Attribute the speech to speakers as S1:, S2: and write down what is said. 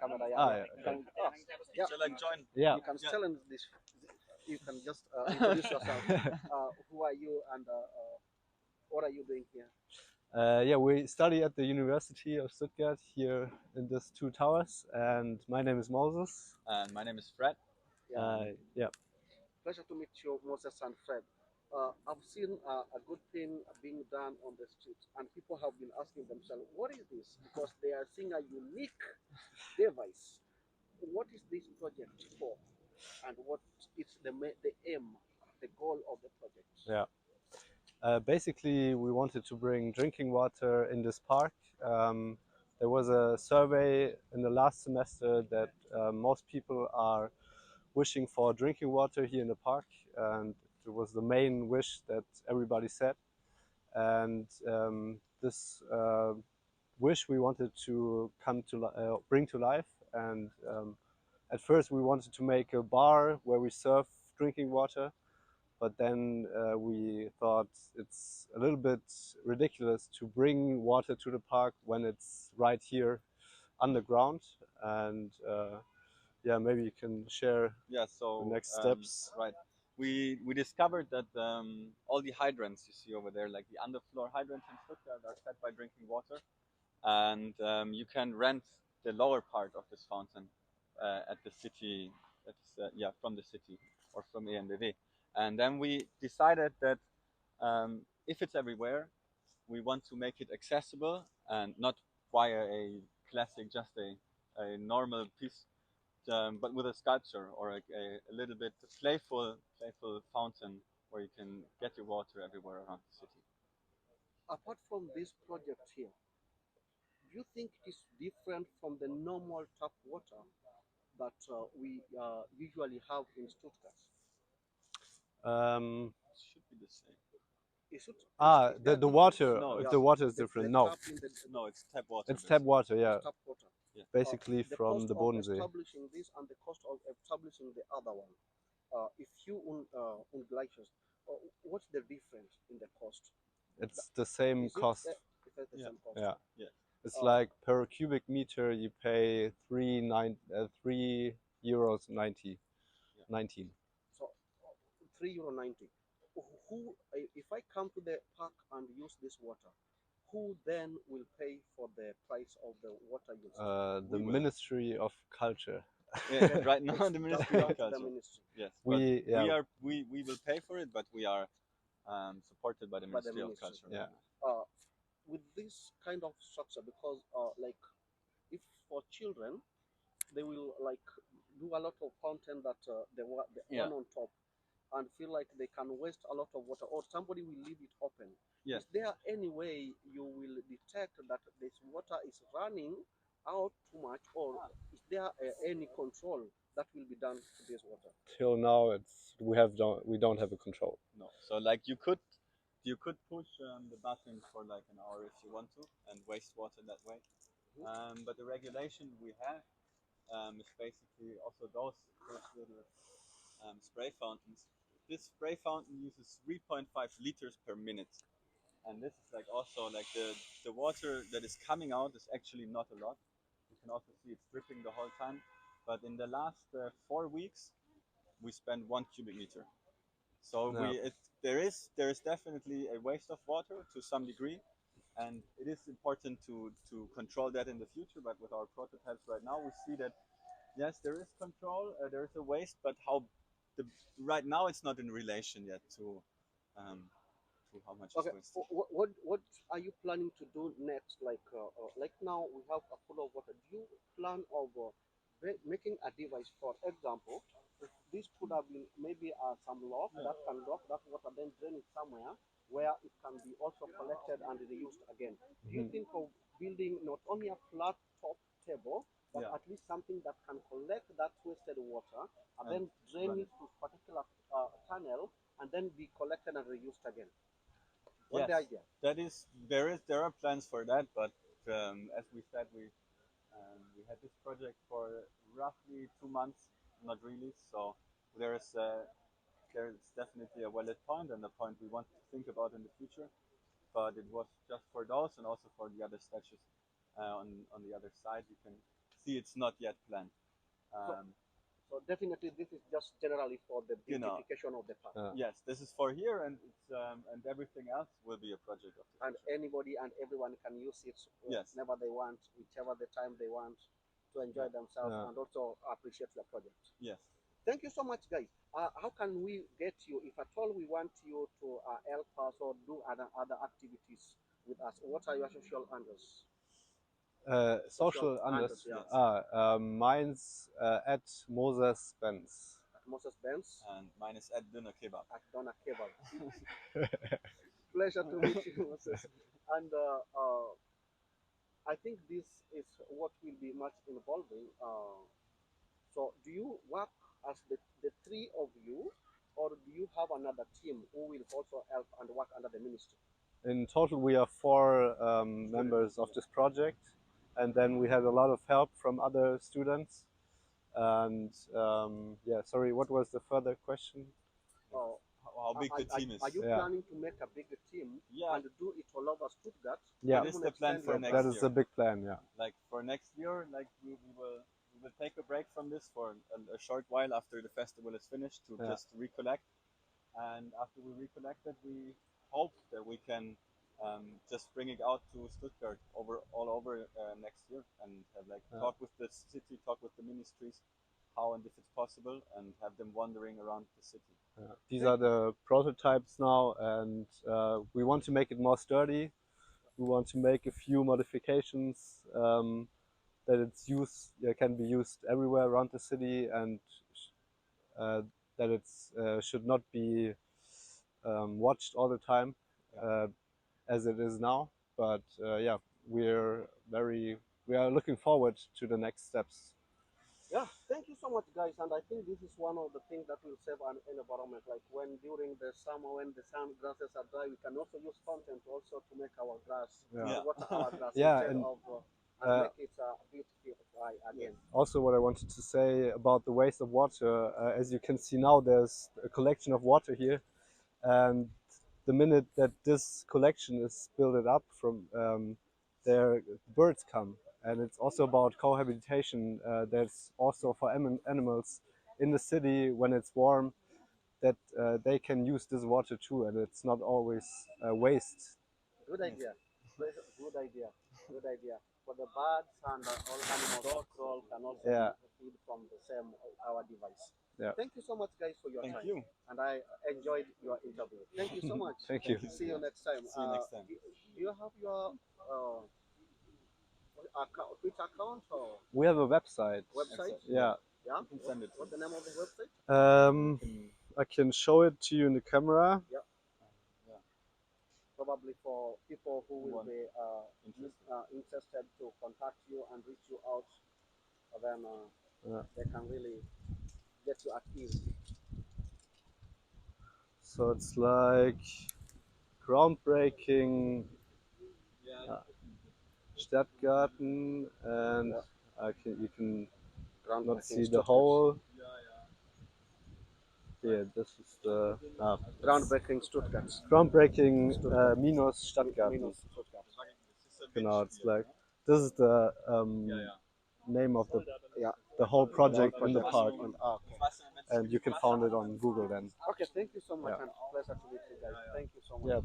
S1: camera. Yeah,
S2: Ah,
S1: yeah.
S2: yeah,
S1: You
S2: okay.
S1: can, yeah.
S3: Shall I join?
S2: Yeah.
S1: You can challenge this. You can just introduce yourself. Who are you and what are you doing here?
S2: Yeah, we study at the University of Stuttgart here in these two towers, and my name is Moses.
S3: And my name is Fred.
S1: Yeah.
S2: Yeah.
S1: Pleasure to meet you, Moses and Fred. I've seen a good thing being done on the street, and people have been asking themselves, what is this? Because they are seeing a unique device. What is this project for? And what is the aim, the goal of the project?
S2: Yeah. Basically, we wanted to bring drinking water in this park. There was a survey in the last semester that most people are wishing for drinking water here in the park, and it was the main wish that everybody said. And this wish we wanted to bring to life. And at first, we wanted to make a bar where we serve drinking water, but then we thought it's a little bit ridiculous to bring water to the park when it's right here underground. And yeah, maybe you can share
S3: Yeah,
S2: the
S3: so
S2: next steps.
S3: right. We discovered that all the hydrants you see over there, like the underfloor hydrants in Stuttgart, are fed by drinking water, and you can rent the lower part of this fountain at the city, from the city or from ENBW. And then we decided that if it's everywhere, we want to make it accessible and not via a classic, just a normal piece, but with a sculpture or a little bit playful fountain where you can get your water everywhere around the city.
S1: Apart from this project here, do you think it is different from the normal tap water that we usually have in Stuttgart?
S2: Um,
S3: It should be the same.
S1: Is it? Is
S2: the
S1: there
S2: the
S1: difference?
S2: water,
S3: No,
S1: Yeah,
S2: the water is
S1: the
S2: different. No,
S1: tap in the
S3: No, it's tap water.
S2: it's tap water.
S1: it's
S2: Yeah,
S1: tap water.
S3: Yeah.
S2: basically
S1: The
S2: from
S1: cost
S2: the
S1: of
S2: Bodensee.
S1: establishing this and the cost of establishing the other one. If you ungleiches, what's the difference in the cost?
S2: It's the same
S1: Is it
S2: cost.
S1: is that the
S3: Yeah.
S1: same cost?
S2: Yeah.
S3: Yeah.
S2: It's
S1: Uh,
S2: like per cubic meter you pay €3
S3: Yeah.
S2: 19.
S1: So €3.90. Who, if I come to the park and use this water, who then will pay for the price of the water used?
S2: The
S3: We will.
S2: Ministry of Culture.
S3: Yeah, right now
S1: It's
S3: the
S1: down
S3: Ministry of
S1: to the
S3: Culture.
S1: ministry.
S3: Yes, but
S2: We yeah
S3: we will pay for it, but we are supported by the
S1: By the
S3: Ministry of
S1: ministry.
S3: Culture.
S2: yeah
S1: With this kind of structure, because like if for children, they will like do a lot of fountain that the
S3: Yeah.
S1: one on top and feel like they can waste a lot of water, or somebody will leave it open.
S3: Yes.
S1: Is there any way you will detect that this water is running out too much, or is there any control that will be done to this water?
S2: till now we don't have a control.
S3: No. So like you could push the button for like an hour if you want to and waste water that way. But the regulation we have is basically also those little spray fountains. This spray fountain uses 3.5 liters per minute, and this is like also like the water that is coming out is actually not a lot. You can also see it's dripping the whole time. But in the last 4 weeks, we spent 1 cubic meter. So
S2: Yeah.
S3: there is definitely a waste of water to some degree, and it is important to control that in the future. But with our prototypes right now, we see that yes, there is control, there is a waste, but the right now it's not in relation yet um, to how much is
S1: Okay,
S3: wasted.
S1: what are you planning to do next? Like now we have a full of water. Do you plan of making a device? For example, if this could have been maybe some lock
S3: Yeah.
S1: that can lock that water, then drain it somewhere where it can be also collected and reused again. Do you
S2: Mhm.
S1: think of building not only a flat top table, but
S3: Yeah.
S1: at least something that can collect that wasted water and
S3: And
S1: then drain
S3: run
S1: it
S3: it.
S1: to particular tunnel and then be collected and reused again? What's
S3: Yes,
S1: the idea?
S3: there are plans for that, but as we said, we had this project for roughly 2 months, not really. So there's definitely a valid point and a point we want to think about in the future. But it was just for those and also for the other statues on the other side. You can see, it's not yet planned.
S1: So definitely this is just generally for the
S3: You know.
S1: beautification of the park.
S3: Yes, this is for here, and it's and everything else will be a project of the
S1: And anybody and everyone can use it
S3: Yes.
S1: whenever they want, whichever the time they want to enjoy themselves
S2: Yeah.
S1: and also appreciate the project.
S3: Yes.
S1: Thank you so much, guys. How can we get you if at all we want you to help us or do other activities with us? What are your social handles?
S2: Social
S1: handles,
S2: handles.
S1: yeah.
S2: Mine's at Moses Benz.
S1: At Moses Benz,
S3: And mine is at Dinner Kebab.
S1: at Donna Kebab. Pleasure to meet you, Moses. And I think this is what will be much involving. So, do you work as the three of you, or do you have another team who will also help and work under the ministry?
S2: In total, we are 4 members of this project, and then we had a lot of help from other students. And yeah, sorry, what was the further question?
S1: Or
S3: How big the team is.
S1: are you
S2: Yeah.
S1: planning to make a bigger team
S3: Yeah.
S1: and do it all over Stuttgart?
S2: Yeah.
S1: Or
S3: That is
S1: even
S3: the plan
S1: extend
S3: for
S1: your
S3: next
S2: That
S1: branch?
S2: is
S3: year.
S2: a big plan, yeah.
S3: Like for next year, like we will take a break from this for a short while after the festival is finished to
S2: Yeah.
S3: just recollect. And after we recollected, we hope that we can just bring it out to Stuttgart all over next year and have like
S2: Yeah.
S3: talk with the city, talk with the ministries, how and if it's possible, and have them wandering around the city.
S2: These are the prototypes now, and we want to make it more sturdy. We want to make a few modifications that can be used everywhere around the city, and uh, that it should not be watched all the time as it is now. But yeah, we are looking forward to the next steps.
S1: Yeah, thank you so much, guys. And I think this is one of the things that will save an environment. Like when during the summer, when the sun grasses are dry, we can also use fountain also to make our grass,
S2: Yeah.
S1: to water our grass
S2: Yeah,
S1: instead
S2: and,
S1: of make it beautiful again.
S2: Also, what I wanted to say about the waste of water, as you can see now, there's a collection of water here, and the minute that this collection is built up from there, birds come, and it's also about cohabitation. There's also for animals in the city when it's warm that they can use this water too, and it's not always waste.
S1: Good idea. Good idea. Good idea. For the birds and all animals that crawl can also
S2: Yeah.
S1: feed from the same our device.
S2: Yeah.
S1: Thank you so much, guys, for your
S3: Thank
S1: time.
S3: you.
S1: And I enjoyed your interview. Thank you so much.
S2: Thank you.
S1: See you next time.
S3: See you next time.
S1: Do you have your Twitter account or
S2: We have a website.
S1: website?
S2: Yeah.
S1: Yeah.
S3: You can send it.
S1: What's the name of the website?
S2: I can show it to you in the camera.
S1: Probably for people who will be interested to contact you and reach you out, then
S2: Yeah.
S1: they can really get you at ease.
S2: So it's like groundbreaking Stadtgarten, and you can not see the whole. Yeah, this is the
S1: Groundbreaking Stuttgart.
S2: groundbreaking minus Stadtgarten.
S1: Minus Stuttgart.
S2: Genau, it's like this is the name of the whole project in the park, and you can find it on Google then.
S1: Okay, thank you so much,
S2: Yeah.
S1: and pleasure to meet you guys. Thank you so much.
S2: Yeah.